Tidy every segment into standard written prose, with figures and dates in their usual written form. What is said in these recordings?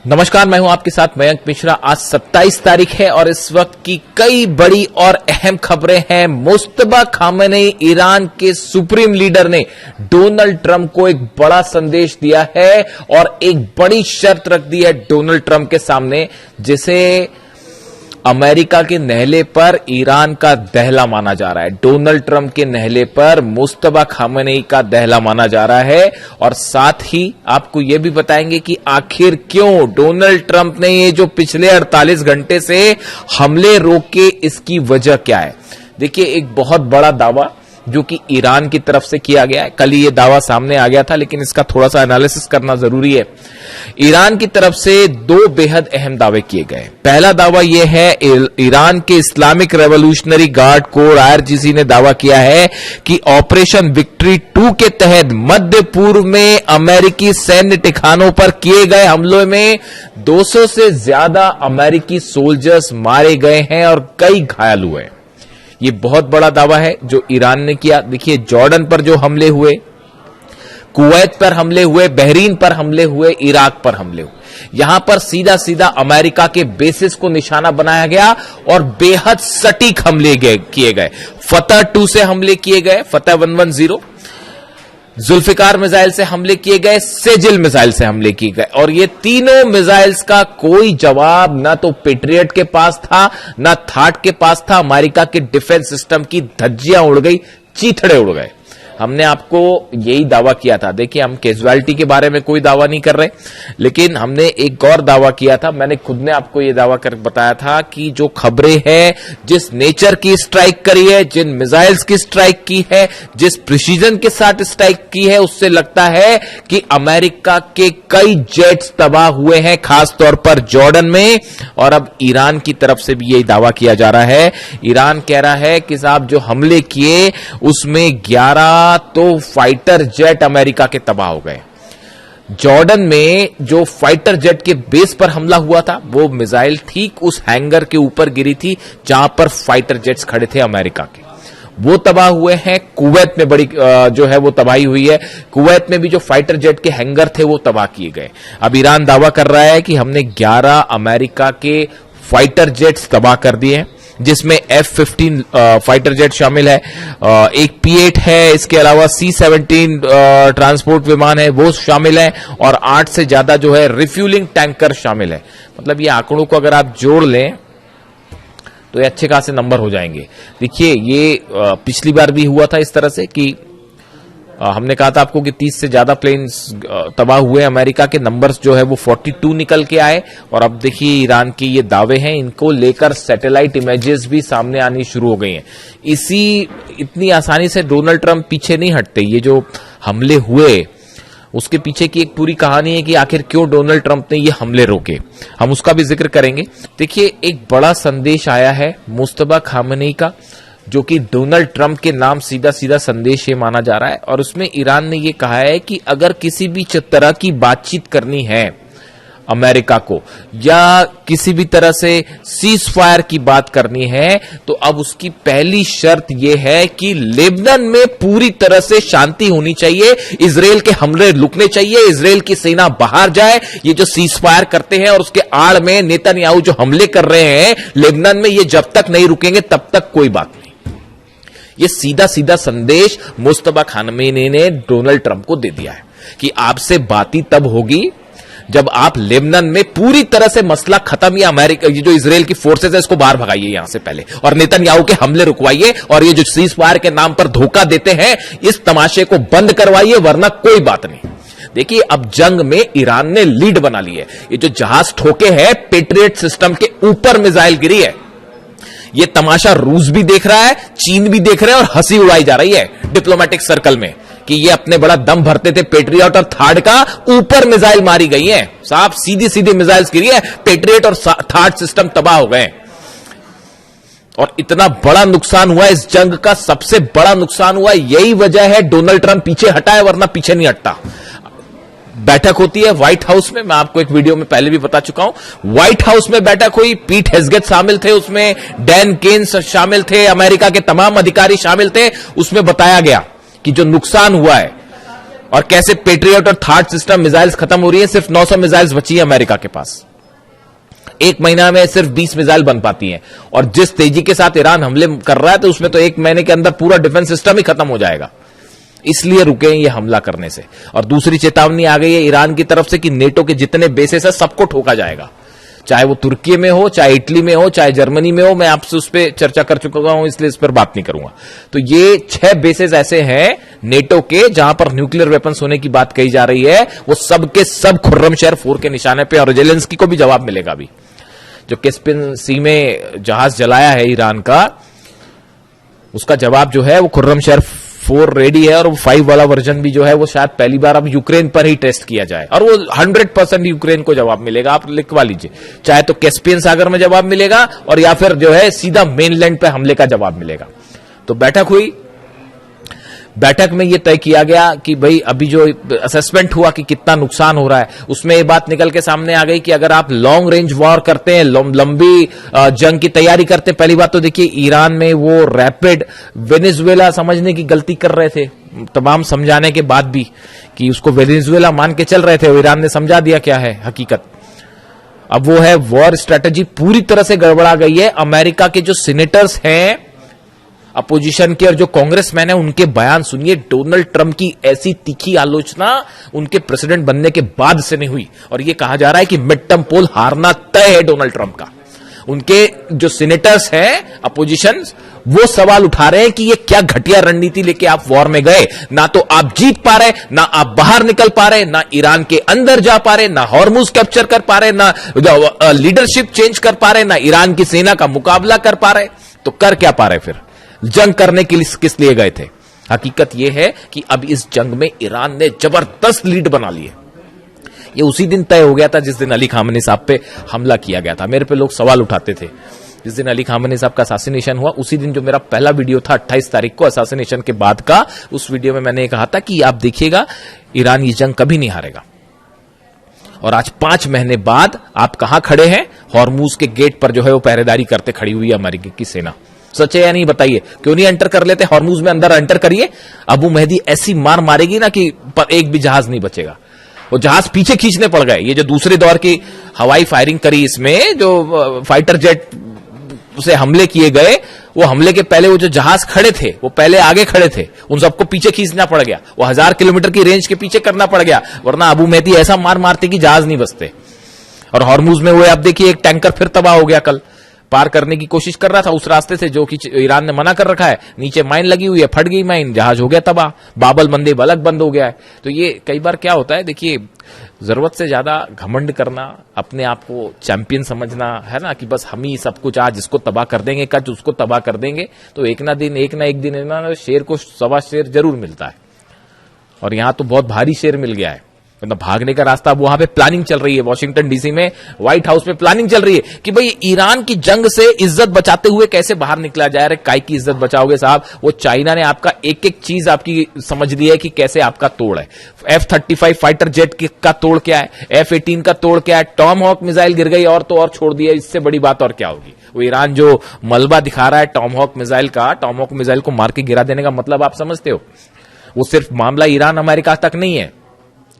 नमस्कार, मैं हूं आपके साथ मयंक मिश्रा। आज 27 तारीख है और इस वक्त की कई बड़ी और अहम खबरें हैं। मुस्तफा खामेनेई ईरान के सुप्रीम लीडर ने डोनाल्ड ट्रंप को एक बड़ा संदेश दिया है और एक बड़ी शर्त रख दी है डोनाल्ड ट्रंप के सामने, जिसे अमेरिका के नहले पर ईरान का दहला माना जा रहा है। डोनाल्ड ट्रंप के नहले पर मुस्तफा खामेनेई का दहला माना जा रहा है और साथ ही आपको यह भी बताएंगे कि आखिर क्यों डोनाल्ड ट्रंप ने ये जो पिछले 48 घंटे से हमले रोके, इसकी वजह क्या है। देखिए, एक बहुत बड़ा दावा जो कि ईरान की तरफ से किया गया है। कल ही ये दावा सामने आ गया था, लेकिन इसका थोड़ा सा एनालिसिस करना जरूरी है। ईरान की तरफ से दो बेहद अहम दावे किए गए। पहला दावा यह है, ईरान के Islamic revolutionary guard core IRGC ने दावा किया है कि ऑपरेशन विक्ट्री 2 के तहत मध्य पूर्व में अमेरिकी सैन्य ठिकानों पर किए गए हमलों में 200 से ज्यादा अमेरिकी सोल्जर्स मारे गए हैं और कई घायल हुए हैं। ये बहुत बड़ा दावा है जो ईरान ने किया। देखिए, जॉर्डन पर जो हमले हुए, कुवैत पर हमले हुए, बहरीन पर हमले हुए, इराक पर हमले हुए, यहां पर सीधा सीधा अमेरिका के बेसिस को निशाना बनाया गया और बेहद सटीक हमले किए गए। फतह 2 से हमले किए गए, फतह 110, जुल्फिकार मिसाइल से हमले किए गए, सेजिल मिसाइल से हमले किए गए और ये तीनों मिसाइल्स का कोई जवाब ना तो पेट्रियट के पास था, ना थाट के पास था। अमेरिका के डिफेंस सिस्टम की धज्जियां उड़ गई, चीथड़े उड़ गए। हमने आपको यही दावा किया था। देखिए, हम कैजुअलिटी के बारे में कोई दावा नहीं कर रहे, लेकिन हमने एक और दावा किया था। मैंने खुद ने आपको यह दावा कर बताया था कि जो खबरें हैं, जिस नेचर की स्ट्राइक करी है, जिन मिसाइल्स की स्ट्राइक की है, जिस प्रिसीजन के साथ स्ट्राइक की है, उससे लगता है कि अमेरिका के कई जेट्स तबाह हुए हैं, खासतौर पर जॉर्डन में। और अब ईरान की तरफ से भी यही दावा किया जा रहा है। ईरान कह रहा है कि साहब, जो हमले किए उसमें 11 तो फाइटर जेट अमेरिका के तबाह हो गए। जॉर्डन में जो फाइटर जेट के बेस पर हमला हुआ था, वो मिसाइल ठीक उस हैंगर के ऊपर गिरी थी जहां पर फाइटर जेट्स खड़े थे अमेरिका के, वो तबाह हुए हैं। कुवैत में बड़ी जो है वो तबाही हुई है। कुवैत में भी जो फाइटर जेट के हैंगर थे वो तबाह किए गए। अब ईरान दावा कर रहा है कि हमने 11 अमेरिका के फाइटर जेट्स तबाह कर दिए हैं, जिसमें F-15 फाइटर जेट शामिल है, एक P-8 है, इसके अलावा C-17 ट्रांसपोर्ट विमान है, वो शामिल है और 8 से ज्यादा जो है रिफ्यूलिंग टैंकर शामिल है। मतलब ये आंकड़ों को अगर आप जोड़ लें तो ये अच्छे खासे नंबर हो जाएंगे। देखिए, ये पिछली बार भी हुआ था इस तरह से कि हमने कहा था आपको कि 30 से ज्यादा प्लेन्स तबाह हुए। अमेरिका के नंबर्स जो है वो 42 निकल के आए और अब देखिए ईरान के ये दावे हैं, इनको लेकर सैटेलाइट इमेजेस भी सामने आनी शुरू हो गई हैं। इतनी आसानी से डोनाल्ड ट्रंप पीछे नहीं हटते। ये जो हमले हुए उसके पीछे की एक पूरी कहानी है कि आखिर क्यों डोनाल्ड ट्रंप ने ये हमले रोके, हम उसका भी जिक्र करेंगे। देखिए, एक बड़ा संदेश आया है मुस्तफा खामेनेई का, जो कि डोनाल्ड ट्रंप के नाम सीधा सीधा संदेश ये माना जा रहा है और उसमें ईरान ने ये कहा है कि अगर किसी भी तरह की बातचीत करनी है अमेरिका को या किसी भी तरह से सीज फायर की बात करनी है, तो अब उसकी पहली शर्त यह है कि लेबनान में पूरी तरह से शांति होनी चाहिए, इजराइल के हमले रुकने चाहिए, इजराइल की सेना बाहर जाए। ये जो सीज फायर करते हैं और उसके आड़ में नेतन्याहू जो हमले कर रहे हैं लेबनान में, ये जब तक नहीं रुकेंगे तब तक कोई बात नहीं। ये सीधा सीधा संदेश मुस्तफा खामेनेई ने डोनाल्ड ट्रंप को दे दिया है कि आपसे बातचीत तब होगी जब आप लेबनान में पूरी तरह से मसला खत्म, या अमेरिका ये जो इजराइल की फोर्सेस है इसको बाहर भगाइए यहां से पहले और नेतन्याहू के हमले रुकवाइए और ये जो सीज फायर के नाम पर धोखा देते हैं इस तमाशे को बंद करवाइए, वरना कोई बात नहीं। देखिए, अब जंग में ईरान ने लीड बना ली है। ये जो जहाज ठोके हैं, पेट्रियट सिस्टम के ऊपर मिसाइल गिरी है। ये तमाशा रूस भी देख रहा है, चीन भी देख रहे हैं और हंसी उड़ाई जा रही है डिप्लोमेटिक सर्कल में कि ये अपने बड़ा दम भरते थे पेट्रियट और थार्ड का, ऊपर मिसाइल मारी गई है। साहब, सीधी सीधी मिसाइल्स गिरी है, पेट्रियट और थार्ड सिस्टम तबाह हो गए और इतना बड़ा नुकसान हुआ। इस जंग का सबसे बड़ा नुकसान हुआ, यही वजह है डोनाल्ड ट्रंप पीछे हटा है, वरना पीछे नहीं हटता। बैठक होती है व्हाइट हाउस में, मैं आपको एक वीडियो में पहले भी बता चुका हूं। व्हाइट हाउस में बैठक हुई, पीट हेग्सेट शामिल थे उसमें, डैन केन्स शामिल थे, अमेरिका के तमाम अधिकारी शामिल थे। उसमें बताया गया कि जो नुकसान हुआ है और कैसे पेट्रियट और थार्ड सिस्टम मिसाइल्स खत्म हो रही है, सिर्फ 900 मिसाइल्स बची है अमेरिका के पास। एक महीना में सिर्फ 20 मिसाइल बन पाती हैं, और जिस तेजी के साथ ईरान हमले कर रहा है तो उसमें तो एक महीने के अंदर पूरा डिफेंस सिस्टम ही खत्म हो जाएगा। इसलिए रुके ये हमला करने से। और दूसरी चेतावनी आ गई है ईरान की तरफ से कि नेटो के जितने बेसेस है सबको ठोका जाएगा, चाहे वो तुर्की में हो, चाहे इटली में हो, चाहे जर्मनी में हो। मैं आपसे उस पर चर्चा कर चुका हूं, इसलिए इस पर बात नहीं करूंगा। तो ये 6 बेसेस ऐसे हैं नेटो के जहां पर न्यूक्लियर वेपन्स होने की बात कही जा रही है। वो सब के सब खुर्रमशहर 4 के निशाने पे, और जेलेंस्की को भी जवाब मिलेगा। अभी जो कैस्पियन सी में जहाज जलाया है ईरान का, उसका जवाब जो है वो खुर्रमशहर 4 रेडी है, और वो 5 वाला वर्जन भी जो है वो शायद पहली बार अब यूक्रेन पर ही टेस्ट किया जाए, और वो 100% यूक्रेन को जवाब मिलेगा। आप लिखवा लीजिए, चाहे तो कैस्पियन सागर में जवाब मिलेगा, और या फिर जो है सीधा मेनलैंड पे हमले का जवाब मिलेगा। तो बैठक हुई, बैठक में यह तय किया गया कि भाई अभी जो असेसमेंट हुआ कि कितना नुकसान हो रहा है, उसमें ये बात निकल के सामने आ गई कि अगर आप लॉन्ग रेंज वॉर करते हैं, लंबी जंग की तैयारी करते हैं, पहली बात तो देखिए ईरान में वो रैपिड वेनेजुएला समझने की गलती कर रहे थे, तमाम समझाने के बाद भी कि उसको वेनेजुएला मान के चल रहे थे। ईरान ने समझा दिया क्या है हकीकत। अब वो है वॉर स्ट्रेटेजी पूरी तरह से गड़बड़ा गई है। अमेरिका के जो सीनेटर्स हैं अपोजिशन के और जो कांग्रेसमैन है, उनके बयान सुनिए। डोनाल्ड ट्रंप की ऐसी तीखी आलोचना उनके प्रेसिडेंट बनने के बाद से नहीं हुई, और यह कहा जा रहा है कि मिड टर्म पोल हारना तय है डोनाल्ड ट्रंप का। उनके जो सीनेटर्स हैं अपोजिशन, वो सवाल उठा रहे हैं कि ये क्या घटिया रणनीति लेके आप वॉर में गए। ना तो आप जीत पा रहे, ना आप बाहर निकल पा रहे, ना ईरान के अंदर जा पा रहे, ना हॉर्मुज कैप्चर कर पा रहे, ना लीडरशिप चेंज कर पा रहे, ना ईरान की सेना का मुकाबला कर पा रहे। तो कर क्या पा रहे फिर? जंग करने के लिए किस लिए गए थे? हकीकत यह है कि अब इस जंग में ईरान ने जबरदस्त लीड बना ली है। ये उसी दिन तय हो गया था जिस दिन अली खामेनी साहब पे हमला किया गया था। मेरे पे लोग सवाल उठाते थे जिस दिन अली खामेनी साहब का असैसिनेशन हुआ, उसी दिन जो मेरा पहला वीडियो था 28 तारीख को असैसिनेशन के बाद का, उस वीडियो में मैंने कहा था कि आप देखिएगा ईरान ये जंग कभी नहीं हारेगा। और आज 5 महीने बाद आप कहां खड़े हैं? हॉर्मुज के गेट पर जो है वो पहरेदारी करते खड़ी हुई है अमेरिका की सेना। सच है या नहीं बताइए? क्यों नहीं एंटर कर लेते हॉर्मुज में? अंदर एंटर करिए। अबू मेहदी ऐसी मार मारेगी ना कि एक भी जहाज नहीं बचेगा। वो जहाज पीछे खींचने पड़ गए। ये जो दूसरे दौर की हवाई फायरिंग करी, इसमें जो फाइटर जेट से हमले किए गए, वो हमले के पहले वो जो जहाज खड़े थे वो पहले आगे खड़े थे, उन सबको पीछे खींचना पड़ गया। वो 1000 किलोमीटर की रेंज के पीछे करना पड़ गया, वरना अबू मेहदी ऐसा मार मारते कि जहाज नहीं बचते। और हॉर्मुज में वो आप देखिए एक टैंकर फिर तबाह हो गया, कल पार करने की कोशिश कर रहा था उस रास्ते से जो कि ईरान ने मना कर रखा है। नीचे माइन लगी हुई है, फट गई माइन, जहाज हो गया तबाह, बाबल मंदेब अलग बंद हो गया है। तो ये कई बार क्या होता है, देखिए जरूरत से ज्यादा घमंड करना, अपने आप को चैंपियन समझना है ना, कि बस हम ही सब कुछ, आज इसको तबाह कर देंगे, कल उसको तबाह कर देंगे, तो एक ना एक दिन शेर को सवा शेर जरूर मिलता है। और यहां तो बहुत भारी शेर मिल गया है, मतलब भागने का रास्ता। अब वहां पे प्लानिंग चल रही है, वॉशिंगटन डीसी में व्हाइट हाउस में प्लानिंग चल रही है कि भाई ईरान की जंग से इज्जत बचाते हुए कैसे बाहर निकला जाए। अरे काय की इज्जत बचाओगे साहब? वो चाइना ने आपका एक एक चीज आपकी समझ ली है कि कैसे आपका तोड़ है। F-35 फाइटर जेट का तोड़ क्या है, F-18 का तोड़ क्या है, टॉम हॉक मिसाइल गिर गई और तो और छोड़ दिया। इससे बड़ी बात और क्या होगी? वो ईरान जो मलबा दिखा रहा है टॉम हॉक मिसाइल का, टॉम हॉक मिसाइल को मार के गिरा देने का मतलब आप समझते हो? वो सिर्फ मामला ईरान अमेरिका तक नहीं है।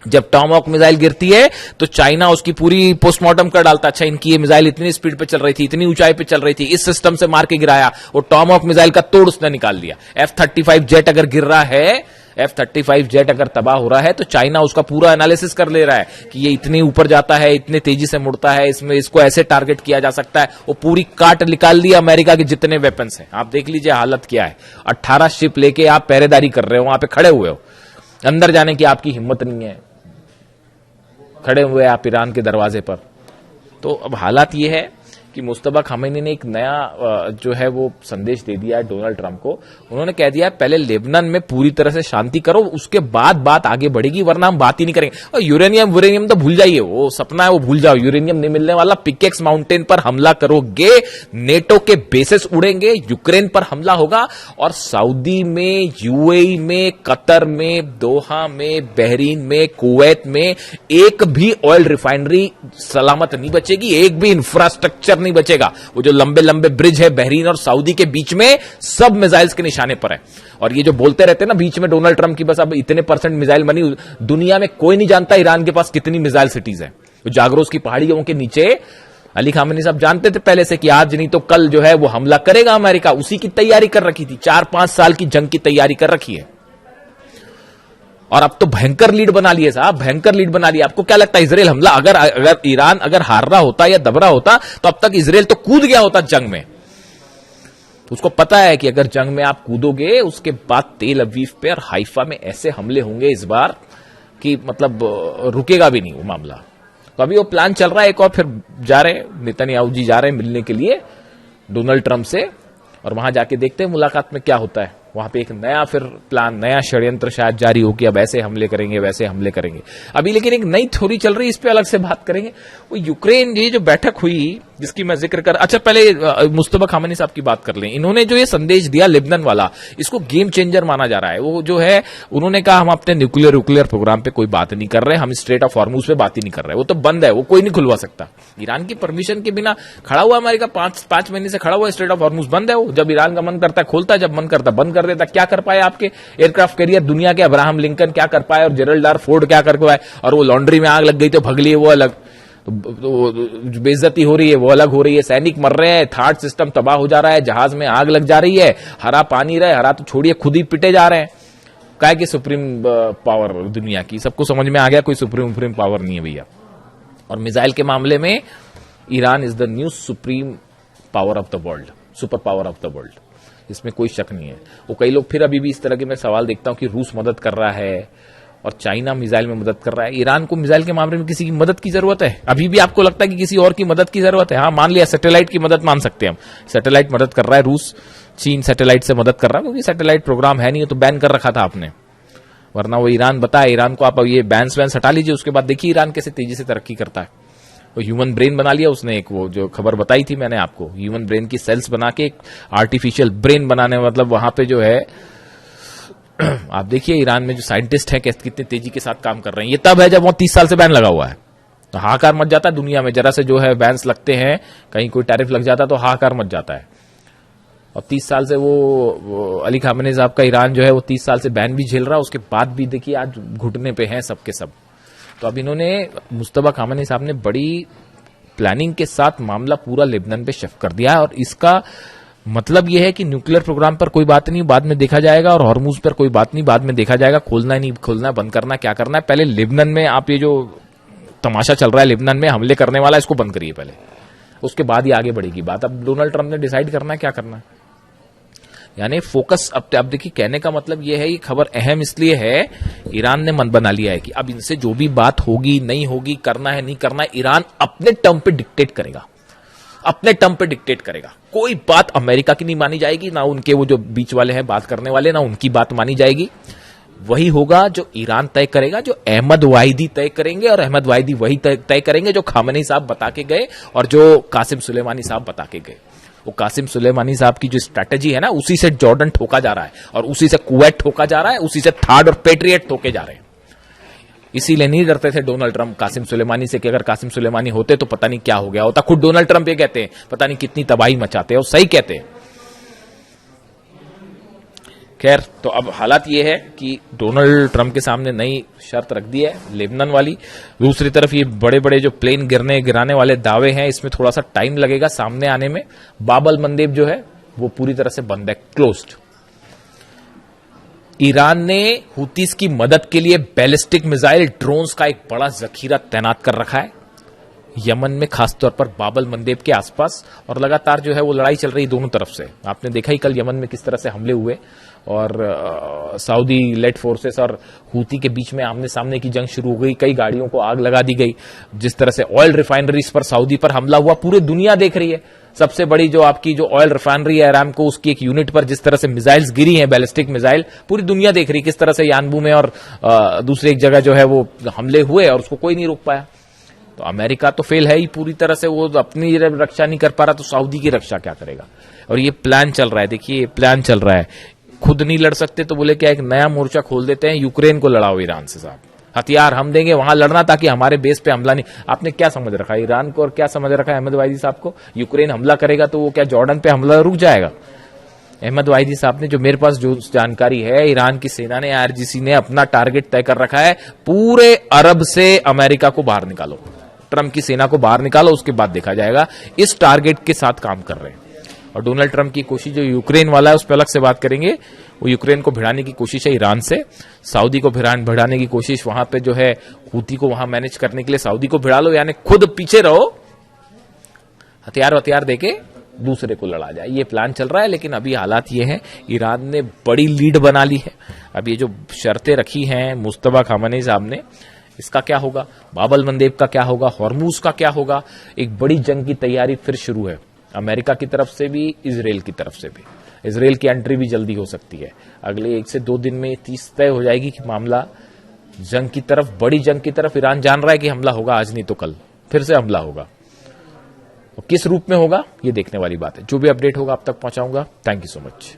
जब टॉमहॉक मिसाइल गिरती है तो चाइना उसकी पूरी पोस्टमार्टम कर डालता। अच्छा, इनकी ये मिसाइल इतनी स्पीड पे चल रही थी, इतनी ऊंचाई पे चल रही थी, इस सिस्टम से मार के गिराया। वो टॉमहॉक मिसाइल का तोड़ उसने निकाल दिया। F-35 जेट अगर गिर रहा है, F-35 जेट अगर तबाह हो रहा है, तो चाइना उसका पूरा एनालिसिस कर ले रहा है कि ये इतनी ऊपर जाता है, इतने तेजी से मुड़ता है, इसमें इसको ऐसे टारगेट किया जा सकता है। वो पूरी काट निकाल दी अमेरिका के जितने वेपन्स हैं। आप देख लीजिए हालत क्या है। 18 शिप लेके आप पहरेदारी कर रहे हो, वहां पे खड़े हुए हो, अंदर जाने की आपकी हिम्मत नहीं है, खड़े हुए आप ईरान के दरवाजे पर। तो अब हालात ये है कि मुस्तफा खामेनी ने एक नया जो है वो संदेश दे दिया है डोनाल्ड ट्रंप को। उन्होंने कह दिया है पहले लेबनान में पूरी तरह से शांति करो, उसके बाद बात आगे बढ़ेगी, वरना हम बात ही नहीं करेंगे। और यूरेनियम तो भूल जाइए, वो सपना है, वो भूल जाओ, यूरेनियम नहीं मिलने वाला। पिकेक्स माउंटेन पर हमला करोगे, नेटो के बेसेस उड़ेंगे, यूक्रेन पर हमला होगा, और सऊदी में, यूएई में, कतर में, दोहा में, बहरीन में, कुवैत में एक भी ऑयल रिफाइनरी सलामत नहीं बचेगी, एक भी इंफ्रास्ट्रक्चर नहीं बचेगा। वो जो लंबे लंबे ब्रिज है बहरीन और सऊदी के बीच में, सब मिसाइल्स के निशाने पर है। और ये जो बोलते रहते हैं ना बीच में डोनाल्ड ट्रंप की बस अब इतने % मिसाइल बनी, दुनिया में कोई नहीं जानता ईरान के पास कितनी मिसाइल सिटीज है। तो जागरोस की पहाड़ियों के नीचे अली खामेनी साहब जानते थे पहले से कि आज नहीं तो कल जो है वो हमला करेगा अमेरिका, उसी की तैयारी कर रखी थी। 4-5 साल की जंग की तैयारी कर रखी है। और अब तो भयंकर लीड बना लिए साहब, भयंकर लीड बना लिया। आपको क्या लगता है इजराइल हमला अगर ईरान अगर हार रहा होता या दब रहा होता तो अब तक इजराइल तो कूद गया होता जंग में। तो उसको पता है कि अगर जंग में आप कूदोगे उसके बाद तेल अवीव पे और हाइफा में ऐसे हमले होंगे इस बार कि मतलब रुकेगा भी नहीं वो मामला। तो अभी वो प्लान चल रहा है एक और, फिर जा रहे नेतन्याहू जी जा रहे हैं मिलने के लिए डोनाल्ड ट्रंप से, और वहां जाके देखते हैं मुलाकात में क्या होता है। वहां पे एक नया फिर प्लान, नया षड्यंत्र शायद जारी हो कि अब ऐसे हमले करेंगे वैसे हमले करेंगे अभी। लेकिन एक नई थ्योरी चल रही है, इस पे अलग से बात करेंगे। वो यूक्रेन ये जो बैठक हुई जिसकी मैं जिक्र कर, अच्छा पहले मुस्तफा खामेनी साहब की बात कर लें। इन्होंने जो ये संदेश दिया लेबनान वाला, इसको गेम चेंजर माना जा रहा है। वो जो है उन्होंने कहा हम अपने न्यूक्लियर प्रोग्राम पे कोई बात नहीं कर रहे, हम स्ट्रेट ऑफ हॉर्मुज पे बात ही नहीं कर रहे, वो तो बंद है, वो कोई नहीं खुलवा सकता। ईरान की परमिशन के बिना खड़ा हुआ अमेरिका, 5 महीने से खड़ा हुआ, स्ट्रेट ऑफ हॉर्मुज बंद है। वो जब ईरान का मन करता है खोलता है, जब मन करता है बंद कर देता। क्या कर पाए आपके एयरक्राफ्ट कैरियर दुनिया के? अब्राहम लिंकन क्या कर पाए और जेरल्ड आर फोर्ड क्या कर पाए? और वो लॉन्ड्री में आग लग गई तो भग लिए, वो अलग। तो बेइज्जती हो रही है वो अलग हो रही है, सैनिक मर रहे हैं, थार्ड सिस्टम तबाह हो जा रहा है, जहाज में आग लग जा रही है, हरा पानी रहे, हरा तो छोड़िए खुद ही पिटे जा रहे हैं। क्या कि सुप्रीम पावर दुनिया की, सबको समझ में आ गया कोई सुप्रीम पावर नहीं है भैया। और मिसाइल के मामले में Iran is the new supreme power of the world, super power of the world, इसमें कोई शक नहीं है। वो कई लोग फिर अभी भी इस तरह के मैं सवाल देखता हूं कि रूस मदद कर रहा है और चाइना मिसाइल में मदद कर रहा है। ईरान को मिसाइल के मामले में किसी की मदद की जरूरत है? अभी भी आपको लगता है कि किसी और की मदद की जरूरत है? हाँ, मान लिया सैटेलाइट की मदद मान सकते हैं हम, सैटेलाइट मदद कर रहा है रूस, चीन सैटेलाइट से मदद कर रहा है, क्योंकि सैटेलाइट प्रोग्राम है नहीं तो बैन कर रखा था आपने, वरना वो ईरान बताया ईरान को आप ये बैन्स वैन हटा लीजिए। उसके बाद देखिए ईरान कैसे तेजी से तरक्की करता है। वो ह्यूमन ब्रेन बना लिया उसने, एक वो जो खबर बताई थी मैंने आपको, ह्यूमन ब्रेन की सेल्स बना के एक आर्टिफिशियल ब्रेन बनाने, मतलब वहां पे जो है आप देखिए ईरान में जो साइंटिस्ट हैं कितनी तेजी के साथ काम कर रहे हैं। ये तब है जब वो 30 साल से बैन लगा हुआ है, तो हाहाकार मच जाता है दुनिया में। जरा से जो है बैन्स लगते हैं, कहीं कोई टैरिफ लग जाता है तो हाहाकार मच जाता है। और 30 साल से वो अली खामेनी साहब का ईरान जो है वो 30 साल से बैन भी झेल रहा है, उसके बाद भी देखिए आज घुटने पे हैं सबके सब। तो अब इन्होंने मुस्तफा खामेनी साहब ने बड़ी प्लानिंग के साथ मामला पूरा लेबनान पे शिफ्ट कर दिया है। और इसका मतलब यह है कि न्यूक्लियर प्रोग्राम पर कोई बात नहीं, बाद में देखा जाएगा, और हॉर्मुज पर कोई बात नहीं, बाद में देखा जाएगा, खोलना है नहीं खोलना, बंद करना क्या करना है। पहले लेबनान में आप ये जो तमाशा चल रहा है लेबनान में हमले करने वाला, इसको बंद करिए पहले, उसके बाद ही आगे बढ़ेगी बात। अब डोनाल्ड ट्रंप ने डिसाइड करना है क्या करना है, यानी फोकस। अब देखिए कहने का मतलब यह है, ये खबर अहम इसलिए है, ईरान ने मन बना लिया है कि अब इनसे जो भी बात होगी नहीं होगी, करना है नहीं करना है, ईरान अपने टर्म पे डिक्टेट करेगा, अपने टर्म पे डिक्टेट करेगा। कोई बात अमेरिका की नहीं मानी जाएगी, ना उनके वो जो बीच वाले हैं बात करने वाले, ना उनकी बात मानी जाएगी। वही होगा जो ईरान तय करेगा, जो अहमद वाहिदी तय करेंगे, और अहमद वाहिदी वही तय करेंगे जो खामेनी साहब बता के गए और जो कासिम सुलेमानी साहब बता के गए। वो कासिम सुलेमानी साहब की जो स्ट्रैटेजी है ना, उसी से जॉर्डन ठोका जा रहा है, और उसी से कुवैत ठोका जा रहा है, उसी से थार्ड और पेट्रियट ठोके जा रहे हैं। इसीलिए नहीं डरते थे डोनाल्ड ट्रंप कासिम सुलेमानी से कि अगर कासिम सुलेमानी होते तो पता नहीं क्या हो गया होता। खुद डोनाल्ड ट्रंप ये कहते हैं पता नहीं कितनी तबाही मचाते हैं, और सही कहते हैं। खैर, तो अब हालात ये है कि डोनाल्ड ट्रंप के सामने नई शर्त रख दी है लेबनान वाली। दूसरी तरफ ये बड़े बड़े जो प्लेन गिराने वाले दावे हैं, इसमें थोड़ा सा टाइम लगेगा सामने आने में। बाबल मंदेब जो है वो पूरी तरह से बंद है, क्लोज्ड। ईरान ने हुतीस की मदद के लिए बैलिस्टिक मिसाइल ड्रोन्स का एक बड़ा जखीरा तैनात कर रखा है यमन में, खासतौर पर बाबल मंदेब के आसपास। और लगातार जो है वो लड़ाई चल रही दोनों तरफ से। आपने देखा ही कल यमन में किस तरह से हमले हुए, और सऊदी लेड फोर्सेस और हूती के बीच में आमने सामने की जंग शुरू हो गई। कई गाड़ियों को आग लगा दी गई। जिस तरह से ऑयल रिफाइनरीज पर सऊदी पर हमला हुआ, पूरी दुनिया देख रही है। सबसे बड़ी जो आपकी जो ऑयल रिफाइनरी है अरामको, उसकी एक यूनिट पर जिस तरह से मिसाइल्स गिरी हैं, बैलिस्टिक मिसाइल, पूरी दुनिया देख रही है किस तरह से यानबू में और दूसरी एक जगह जो है वो हमले हुए, और उसको कोई नहीं रोक पाया। तो अमेरिका तो फेल है ही पूरी तरह से, वो अपनी रक्षा नहीं कर पा रहा, तो सऊदी की रक्षा क्या करेगा। और ये प्लान चल रहा है, देखिए प्लान चल रहा है। खुद नहीं लड़ सकते तो बोले क्या एक नया मोर्चा खोल देते हैं, यूक्रेन को लड़ाओ ईरान से साहब। हथियार हम देंगे वहां लड़ना ताकि हमारे बेस पे हमला नहीं। आपने क्या समझ रखा है ईरान को और क्या समझ रखा है अहमद वाहिदी साहब को? यूक्रेन हमला करेगा तो वो क्या जॉर्डन पे हमला रुक जाएगा? अहमद वाहिदी साहब ने, जो मेरे पास जो जानकारी है, ईरान की सेना ने, आईआरजीसी ने अपना टारगेट तय कर रखा है, पूरे अरब से अमेरिका को बाहर निकालो, ट्रंप की सेना को बाहर निकालो, उसके बाद देखा जाएगा। इस टारगेट के साथ काम कर रहे हैं। और डोनाल्ड ट्रंप की कोशिश जो यूक्रेन वाला है उस पर अलग से बात करेंगे। वो यूक्रेन को भिड़ाने की कोशिश है ईरान से, सऊदी को भिड़ाने की कोशिश वहां पे जो है हूती को वहां मैनेज करने के लिए सऊदी को भिड़ा लो, यानी खुद पीछे रहो, हथियार देके दूसरे को लड़ा जाए, ये प्लान चल रहा है। लेकिन अभी हालात ये है, ईरान ने बड़ी लीड बना ली है। अब ये जो शर्तें रखी हैं मुस्तफा खामेनी साहब ने, इसका क्या होगा? बाबल मंदेब का क्या होगा? हॉर्मूज का क्या होगा? एक बड़ी जंग की तैयारी फिर शुरू है, अमेरिका की तरफ से भी, इजराइल की तरफ से भी। इजराइल की एंट्री भी जल्दी हो सकती है, अगले 1 से 2 दिन में 30 तय हो जाएगी कि मामला जंग की तरफ, बड़ी जंग की तरफ। ईरान जान रहा है कि हमला होगा, आज नहीं तो कल फिर से हमला होगा। किस रूप में होगा ये देखने वाली बात है। जो भी अपडेट होगा आप तक पहुंचाऊंगा। Thank you so much.